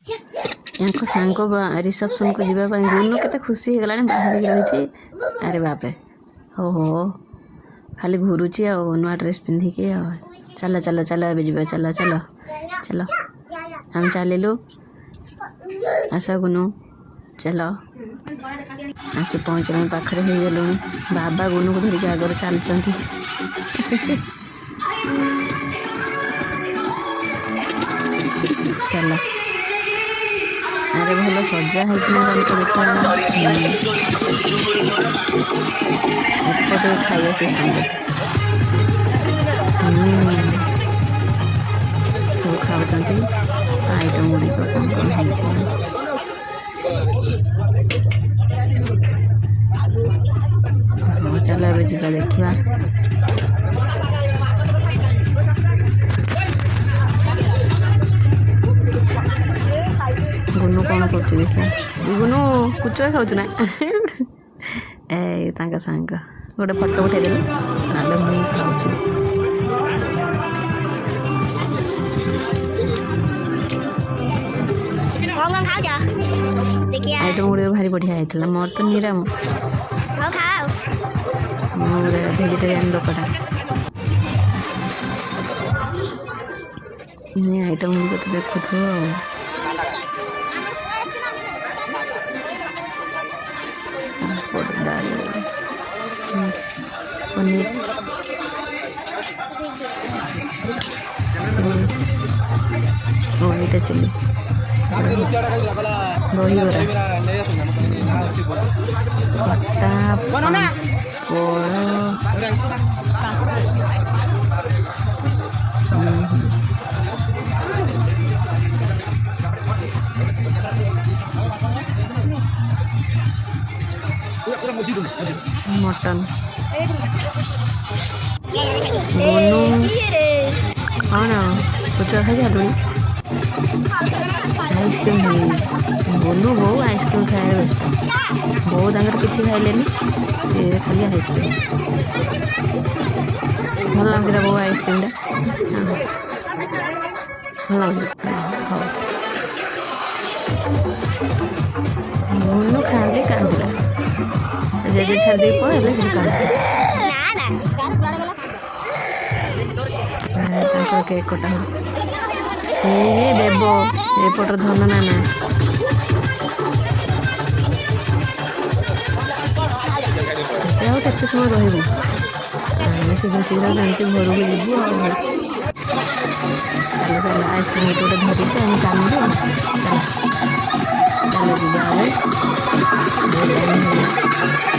यांको सांग रिसेप्शन को जावाई गुनु के खुशी हो गला बाहर रही। अरे बाप रे हो खाली घूरुची नुआ ड्रेस पिंधिकी चल चल चल ए चल चल चल हम चलू आस गुनु चल आसी पहुँचल पाखे हो गलु बाबा गुनु को धरिक आगर चलती चल अरे भल सजा है देखा एपटे खाଇବା सिस्टम सब खाऊँ आइटम गुड़िक कौन कौन हो चल ए जा देखा गुनु कौन कर देखा गुनु कुचुआ खाऊ ना ए सांग गोटे फटो उठेदेली ना मुझे खाऊँ आइटम गुड़ भारी बढ़िया होता मोर तो निराम मोर भेजिटेरियन लोकटा आइटम गुड़ तो देखु डाल पनीर यहाँ चिली दहीबरा खटा मटन गोनू कौन कुछ खाई सारे आइसक्रीम गोनू बो आइसक्रीम खाए व्यस्त बो तांकर किसी खाइले खाली आइसक्रीम भल लगे बो आइसक्रीम भल लगे गोनू खाली कांदिला जेजे छाड़ दे पड़े केक कटा देव एपटर धन ना के समय रही शीघ्र शीघ्र जानते घर को जीवु चल चल आइसक्रीम गोटे धरिकी हम चलू चल चल जी